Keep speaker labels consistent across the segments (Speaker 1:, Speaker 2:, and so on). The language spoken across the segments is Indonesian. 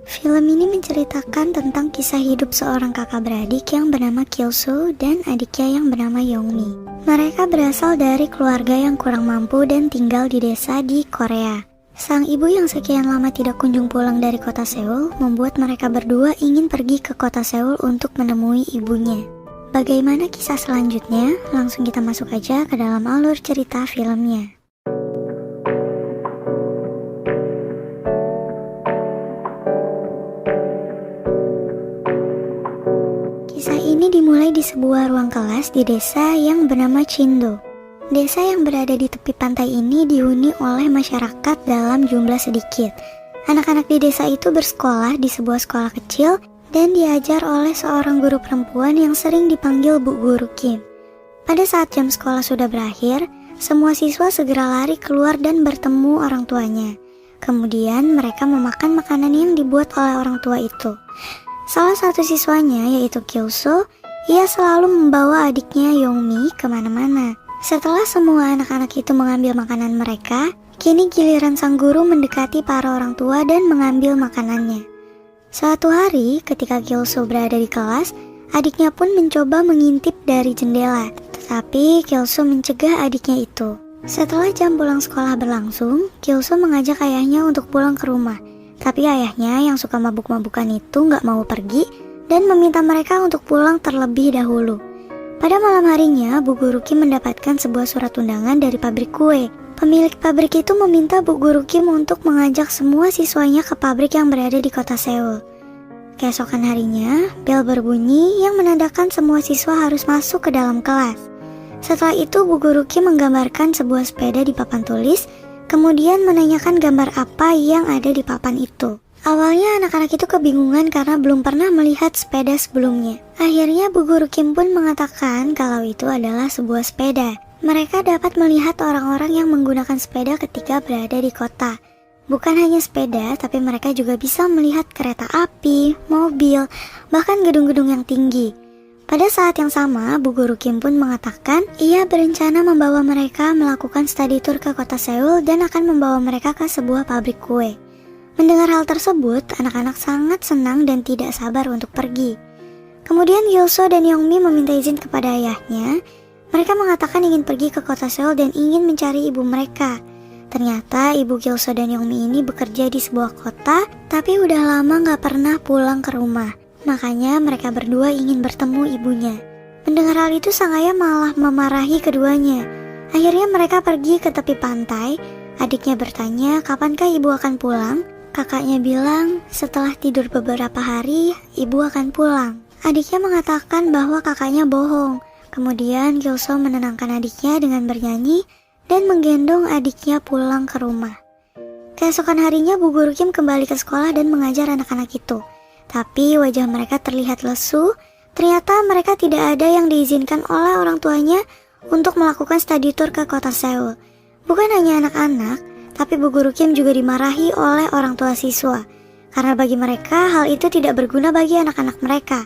Speaker 1: Film ini menceritakan tentang kisah hidup seorang kakak beradik yang bernama Kyo-soo dan adiknya yang bernama Young-mi. Mereka berasal dari keluarga yang kurang mampu dan tinggal di desa di Korea. Sang ibu yang sekian lama tidak kunjung pulang dari kota Seoul membuat mereka berdua ingin pergi ke kota Seoul untuk menemui ibunya. Bagaimana kisah selanjutnya? Langsung kita masuk aja ke dalam alur cerita filmnya. Kisah ini dimulai di sebuah ruang kelas di desa yang bernama Chindo. Desa yang berada di tepi pantai ini dihuni oleh masyarakat dalam jumlah sedikit. Anak-anak di desa itu bersekolah di sebuah sekolah kecil dan diajar oleh seorang guru perempuan yang sering dipanggil Bu Guru Kim. Pada saat jam sekolah sudah berakhir, semua siswa segera lari keluar dan bertemu orang tuanya. Kemudian mereka memakan makanan yang dibuat oleh orang tua itu. Salah satu siswanya, yaitu Kyo-soo, ia selalu membawa adiknya Young-mi kemana-mana. Setelah semua anak-anak itu mengambil makanan mereka, kini giliran sang guru mendekati para orang tua dan mengambil makanannya. Suatu hari, ketika Kyo-soo berada di kelas, adiknya pun mencoba mengintip dari jendela, tetapi Kyo-soo mencegah adiknya itu. Setelah jam pulang sekolah berlangsung, Kyo-soo mengajak ayahnya untuk pulang ke rumah. Tapi ayahnya yang suka mabuk-mabukan itu nggak mau pergi dan meminta mereka untuk pulang terlebih dahulu. Pada malam harinya, Bu Guru Kim mendapatkan sebuah surat undangan dari pabrik kue. Pemilik pabrik itu meminta Bu Guru Kim untuk mengajak semua siswanya ke pabrik yang berada di kota Seoul. Keesokan harinya, bel berbunyi yang menandakan semua siswa harus masuk ke dalam kelas. Setelah itu, Bu Guru Kim menggambarkan sebuah sepeda di papan tulis, kemudian menanyakan gambar apa yang ada di papan itu. Awalnya anak-anak itu kebingungan karena belum pernah melihat sepeda sebelumnya. Akhirnya Bu Guru Kim pun mengatakan kalau itu adalah sebuah sepeda. Mereka dapat melihat orang-orang yang menggunakan sepeda ketika berada di kota. Bukan hanya sepeda, tapi mereka juga bisa melihat kereta api, mobil, bahkan gedung-gedung yang tinggi. Pada saat yang sama, Bu Guru Kim pun mengatakan ia berencana membawa mereka melakukan study tour ke kota Seoul dan akan membawa mereka ke sebuah pabrik kue. Mendengar hal tersebut, anak-anak sangat senang dan tidak sabar untuk pergi. Kemudian Kyo-soo dan Young-mi meminta izin kepada ayahnya. Mereka mengatakan ingin pergi ke kota Seoul dan ingin mencari ibu mereka. Ternyata ibu Kyo-soo dan Young-mi ini bekerja di sebuah kota, tapi udah lama gak pernah pulang ke rumah. Makanya mereka berdua ingin bertemu ibunya. Mendengar hal itu, sang ayah malah memarahi keduanya. Akhirnya mereka pergi ke tepi pantai. Adiknya bertanya kapankah ibu akan pulang. Kakaknya bilang setelah tidur beberapa hari ibu akan pulang. Adiknya mengatakan bahwa kakaknya bohong. Kemudian Kyo-soo menenangkan adiknya dengan bernyanyi dan menggendong adiknya pulang ke rumah. Keesokan harinya Bu Guru Kim kembali ke sekolah dan mengajar anak-anak itu. Tapi wajah mereka terlihat lesu. Ternyata mereka tidak ada yang diizinkan oleh orang tuanya untuk melakukan study tour ke kota Seoul. Bukan hanya anak-anak, tapi Bu Guru Kim juga dimarahi oleh orang tua siswa. Karena bagi mereka hal itu tidak berguna bagi anak-anak mereka.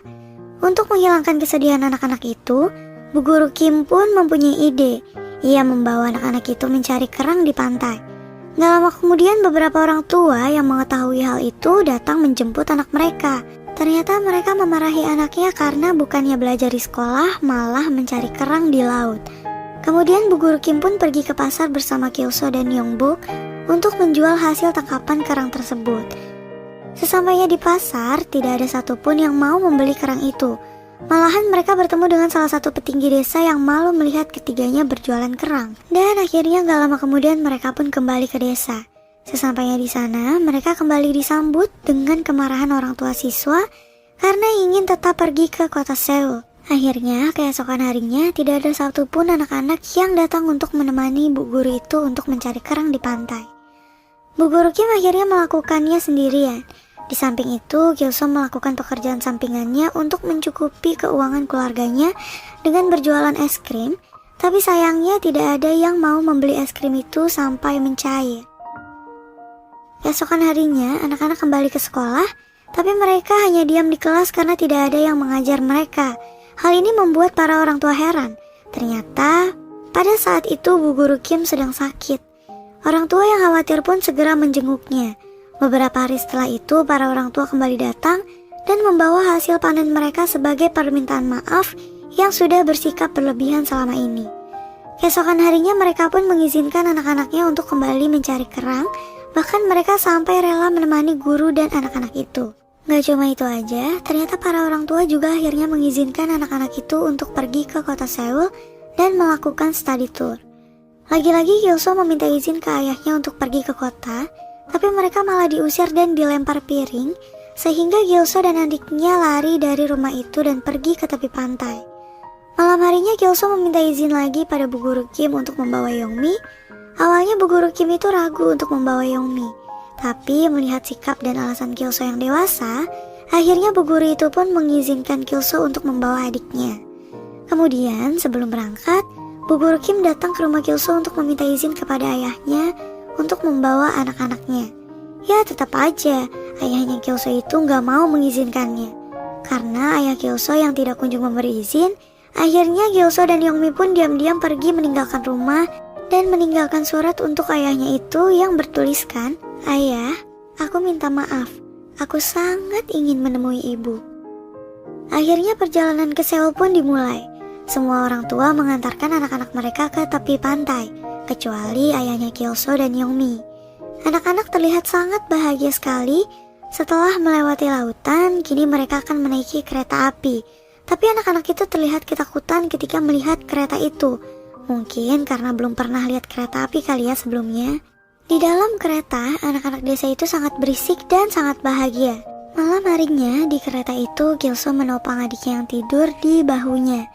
Speaker 1: Untuk menghilangkan kesedihan anak-anak itu, Bu Guru Kim pun mempunyai ide. Ia membawa anak-anak itu mencari kerang di pantai. Gak lama kemudian beberapa orang tua yang mengetahui hal itu datang menjemput anak mereka. Ternyata mereka memarahi anaknya karena bukannya belajar di sekolah, malah mencari kerang di laut. Kemudian Bu Guru Kim pun pergi ke pasar bersama Kyo-soo dan Young-bok untuk menjual hasil tangkapan kerang tersebut. Sesampainya di pasar, tidak ada satupun yang mau membeli kerang itu. Malahan mereka bertemu dengan salah satu petinggi desa yang malu melihat ketiganya berjualan kerang. Dan akhirnya gak lama kemudian mereka pun kembali ke desa. Sesampainya di sana, mereka kembali disambut dengan kemarahan orang tua siswa karena ingin tetap pergi ke kota Seoul. Akhirnya, keesokan harinya tidak ada satupun anak-anak yang datang untuk menemani Bu Guru itu untuk mencari kerang di pantai. Bu Guru Kim akhirnya melakukannya sendirian. Di samping itu, Kyo-soo melakukan pekerjaan sampingannya untuk mencukupi keuangan keluarganya dengan berjualan es krim, tapi sayangnya tidak ada yang mau membeli es krim itu sampai mencair. Keesokan harinya, anak-anak kembali ke sekolah, tapi mereka hanya diam di kelas karena tidak ada yang mengajar mereka. Hal ini membuat para orang tua heran. Ternyata, pada saat itu Bu Guru Kim sedang sakit. Orang tua yang khawatir pun segera menjenguknya. Beberapa hari setelah itu, para orang tua kembali datang dan membawa hasil panen mereka sebagai permintaan maaf yang sudah bersikap berlebihan selama ini. Keesokan harinya mereka pun mengizinkan anak-anaknya untuk kembali mencari kerang, bahkan mereka sampai rela menemani guru dan anak-anak itu. Gak cuma itu aja, ternyata para orang tua juga akhirnya mengizinkan anak-anak itu untuk pergi ke kota Seoul dan melakukan study tour. Lagi-lagi Gilso meminta izin ke ayahnya untuk pergi ke kota, tapi mereka malah diusir dan dilempar piring, sehingga Gilso dan adiknya lari dari rumah itu dan pergi ke tepi pantai. Malam harinya Gilso meminta izin lagi pada Bu Guru Kim untuk membawa Yongmi. Awalnya Bu Guru Kim itu ragu untuk membawa Yongmi, tapi melihat sikap dan alasan Gilso yang dewasa, akhirnya Bu Guru itu pun mengizinkan Gilso untuk membawa adiknya. Kemudian sebelum berangkat, Bu Guru Kim datang ke rumah Gilso untuk meminta izin kepada ayahnya untuk membawa anak-anaknya. Ya tetap aja, ayahnya Gilso itu gak mau mengizinkannya. Karena ayah Gilso yang tidak kunjung memberi izin, akhirnya Gilso dan Yongmi pun diam-diam pergi meninggalkan rumah dan meninggalkan surat untuk ayahnya itu yang bertuliskan, "Ayah, aku minta maaf, aku sangat ingin menemui ibu." Akhirnya perjalanan ke Seoul pun dimulai. Semua orang tua mengantarkan anak-anak mereka ke tepi pantai, kecuali ayahnya Gilso dan Yongmi. Anak-anak terlihat sangat bahagia sekali. Setelah melewati lautan, kini mereka akan menaiki kereta api. Tapi anak-anak itu terlihat ketakutan ketika melihat kereta itu. Mungkin karena belum pernah lihat kereta api kali ya sebelumnya. Di dalam kereta, anak-anak desa itu sangat berisik dan sangat bahagia. Malam harinya, di kereta itu Gilso menopang adiknya yang tidur di bahunya.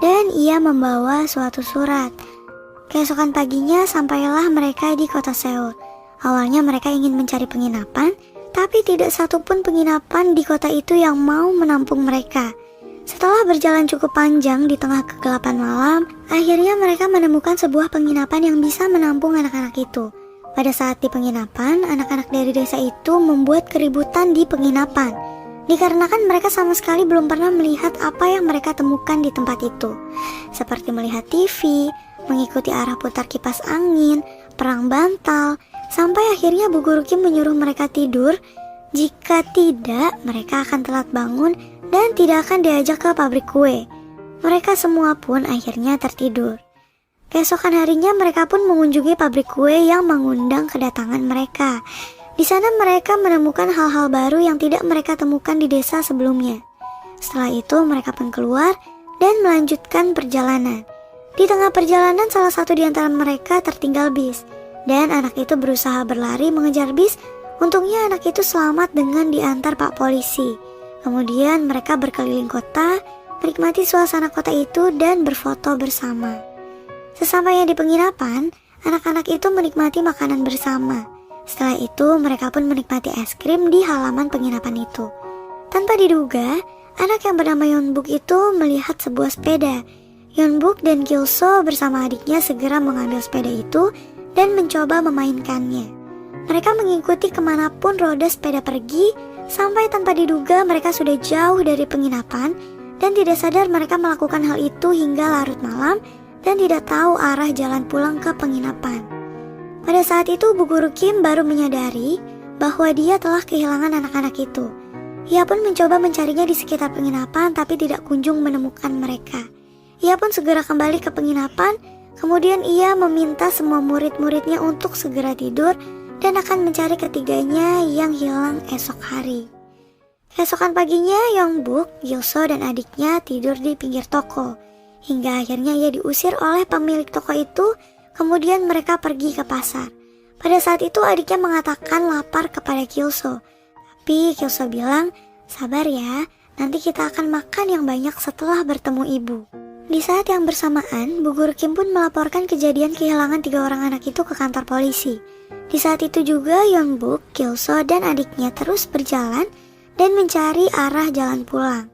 Speaker 1: Dan ia membawa suatu surat. Keesokan paginya, sampailah mereka di kota Seoul. Awalnya mereka ingin mencari penginapan, tapi tidak satupun penginapan di kota itu yang mau menampung mereka. Setelah berjalan cukup panjang di tengah kegelapan malam, akhirnya mereka menemukan sebuah penginapan yang bisa menampung anak-anak itu. Pada saat di penginapan, anak-anak dari desa itu membuat keributan di penginapan, dikarenakan mereka sama sekali belum pernah melihat apa yang mereka temukan di tempat itu. Seperti melihat TV, mengikuti arah putar kipas angin, perang bantal, sampai akhirnya Bu Guru Kim menyuruh mereka tidur. Jika tidak, mereka akan telat bangun dan tidak akan diajak ke pabrik kue. Mereka semua pun akhirnya tertidur. Keesokan harinya mereka pun mengunjungi pabrik kue yang mengundang kedatangan mereka. Di sana mereka menemukan hal-hal baru yang tidak mereka temukan di desa sebelumnya. Setelah itu mereka pun keluar dan melanjutkan perjalanan. Di tengah perjalanan salah satu di antara mereka tertinggal bis. Dan anak itu berusaha berlari mengejar bis. Untungnya anak itu selamat dengan diantar Pak Polisi. Kemudian mereka berkeliling kota, menikmati suasana kota itu dan berfoto bersama. Sesampainya di penginapan, anak-anak itu menikmati makanan bersama. Setelah itu mereka pun menikmati es krim di halaman penginapan itu. Tanpa diduga, anak yang bernama Yeonbuk itu melihat sebuah sepeda. Yeonbuk dan Gilso bersama adiknya segera mengambil sepeda itu dan mencoba memainkannya. Mereka mengikuti kemanapun roda sepeda pergi, sampai tanpa diduga mereka sudah jauh dari penginapan dan tidak sadar mereka melakukan hal itu hingga larut malam dan tidak tahu arah jalan pulang ke penginapan. Pada saat itu Bu Guru Kim baru menyadari bahwa dia telah kehilangan anak-anak itu. Ia pun mencoba mencarinya di sekitar penginapan tapi tidak kunjung menemukan mereka. Ia pun segera kembali ke penginapan. Kemudian ia meminta semua murid-muridnya untuk segera tidur dan akan mencari ketiganya yang hilang esok hari. Keesokan paginya, Yeonbuk, Gilso dan adiknya tidur di pinggir toko. Hingga akhirnya ia diusir oleh pemilik toko itu, kemudian mereka pergi ke pasar. Pada saat itu adiknya mengatakan lapar kepada Gilso. Tapi Gilso bilang, "Sabar ya, nanti kita akan makan yang banyak setelah bertemu ibu." Di saat yang bersamaan, Bu Guru Kim pun melaporkan kejadian kehilangan 3 orang anak itu ke kantor polisi. Di saat itu juga Yeonbuk, Gilso dan adiknya terus berjalan dan mencari arah jalan pulang.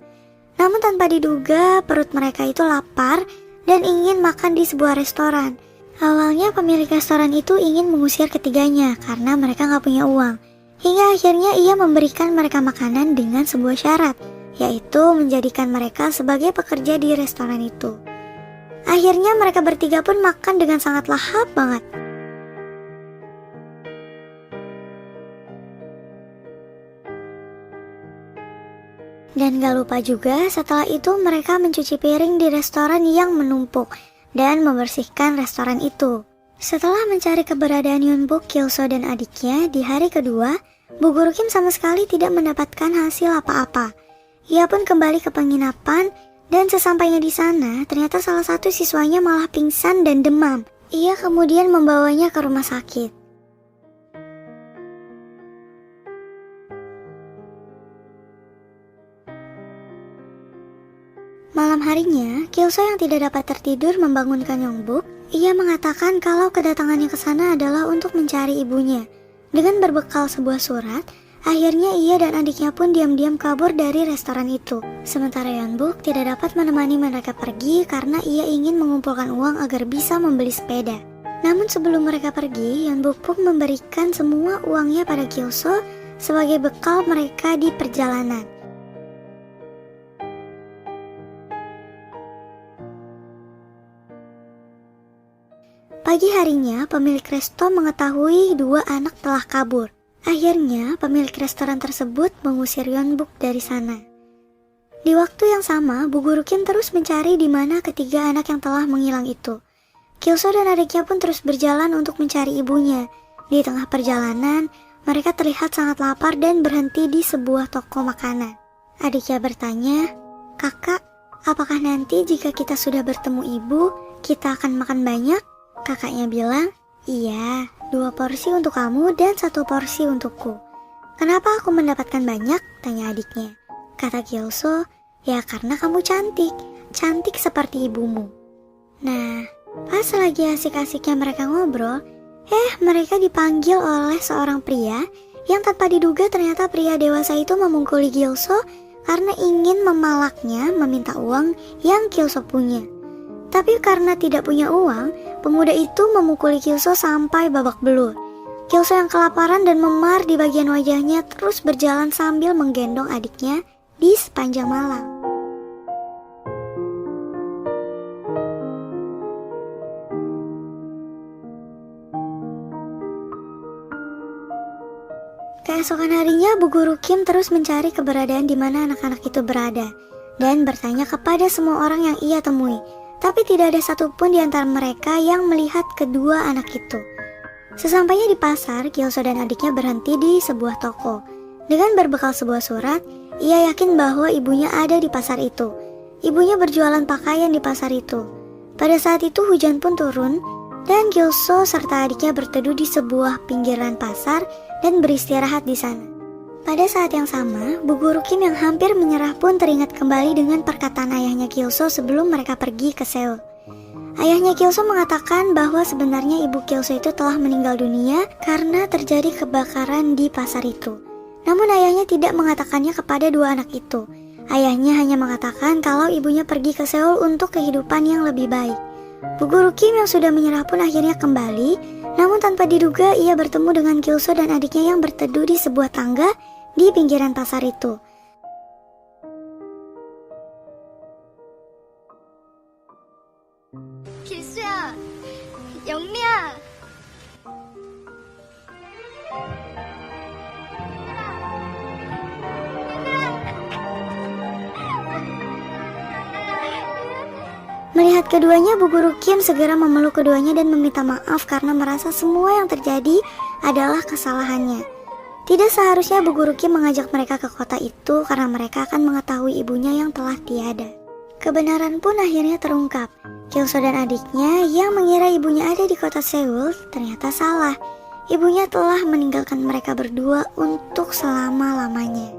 Speaker 1: Namun tanpa diduga perut mereka itu lapar dan ingin makan di sebuah restoran. Awalnya pemilik restoran itu ingin mengusir ketiganya karena mereka gak punya uang. Hingga akhirnya ia memberikan mereka makanan dengan sebuah syarat, yaitu menjadikan mereka sebagai pekerja di restoran itu. Akhirnya mereka bertiga pun makan dengan sangat lahap banget. Dan gak lupa juga setelah itu mereka mencuci piring di restoran yang menumpuk dan membersihkan restoran itu. Setelah mencari keberadaan Yeonbuk, Kilso dan adiknya di hari kedua, Bu Guru Kim sama sekali tidak mendapatkan hasil apa-apa. Ia pun kembali ke penginapan dan sesampainya di sana, ternyata salah satu siswanya malah pingsan dan demam. Ia kemudian membawanya ke rumah sakit. Malam harinya, Kilso yang tidak dapat tertidur membangunkan Yeonbuk. Ia mengatakan kalau kedatangannya ke sana adalah untuk mencari ibunya. Dengan berbekal sebuah surat, akhirnya ia dan adiknya pun diam-diam kabur dari restoran itu. Sementara Yeonbuk tidak dapat menemani mereka pergi karena ia ingin mengumpulkan uang agar bisa membeli sepeda. Namun sebelum mereka pergi, Yeonbuk pun memberikan semua uangnya pada Kilso sebagai bekal mereka di perjalanan. Pagi harinya, pemilik resto mengetahui dua anak telah kabur. Akhirnya, pemilik restoran tersebut mengusir Yeonbuk dari sana. Di waktu yang sama, Bu Guru Kim terus mencari di mana ketiga anak yang telah menghilang itu. Kilso dan adiknya pun terus berjalan untuk mencari ibunya. Di tengah perjalanan, mereka terlihat sangat lapar dan berhenti di sebuah toko makanan. Adiknya bertanya, "Kakak, apakah nanti jika kita sudah bertemu ibu, kita akan makan banyak?" Kakaknya bilang, "Iya, 2 porsi untuk kamu dan 1 porsi untukku." "Kenapa aku mendapatkan banyak?" tanya adiknya. Kata Kilso, "Ya karena kamu cantik, cantik seperti ibumu." Nah, pas lagi asik-asiknya mereka ngobrol, mereka dipanggil oleh seorang pria yang tanpa diduga ternyata pria dewasa itu memukuli Kilso karena ingin memalaknya meminta uang yang Kilso punya. Tapi karena tidak punya uang, pemuda itu memukuli Kilso sampai babak belur. Kilso yang kelaparan dan memar di bagian wajahnya terus berjalan sambil menggendong adiknya di sepanjang malam. Keesokan harinya, Bu Guru Kim terus mencari keberadaan di mana anak-anak itu berada dan bertanya kepada semua orang yang ia temui. Tapi tidak ada satupun di antara mereka yang melihat kedua anak itu. Sesampainya di pasar, Kilso dan adiknya berhenti di sebuah toko. Dengan berbekal sebuah surat, ia yakin bahwa ibunya ada di pasar itu. Ibunya berjualan pakaian di pasar itu. Pada saat itu hujan pun turun, dan Kilso serta adiknya berteduh di sebuah pinggiran pasar dan beristirahat di sana. Pada saat yang sama, Bu Guru Kim yang hampir menyerah pun teringat kembali dengan perkataan ayahnya Kilso sebelum mereka pergi ke Seoul. Ayahnya Kilso mengatakan bahwa sebenarnya ibu Kilso itu telah meninggal dunia karena terjadi kebakaran di pasar itu. Namun ayahnya tidak mengatakannya kepada dua anak itu. Ayahnya hanya mengatakan kalau ibunya pergi ke Seoul untuk kehidupan yang lebih baik. Bu Guru Kim yang sudah menyerah pun akhirnya kembali, namun tanpa diduga ia bertemu dengan Kilso dan adiknya yang berteduh di sebuah tangga di pinggiran pasar itu.
Speaker 2: 길수야, 영미야.
Speaker 1: Melihat keduanya, Bu Guru Kim segera memeluk keduanya dan meminta maaf karena merasa semua yang terjadi adalah kesalahannya. Tidak seharusnya Bu Guru Kim mengajak mereka ke kota itu karena mereka akan mengetahui ibunya yang telah tiada. Kebenaran pun akhirnya terungkap. Kilso dan adiknya yang mengira ibunya ada di kota Seoul ternyata salah. Ibunya telah meninggalkan mereka berdua untuk selama-lamanya.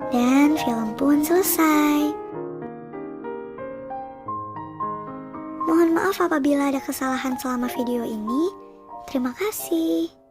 Speaker 1: Dan film pun selesai. Mohon maaf apabila ada kesalahan selama video ini. Terima kasih.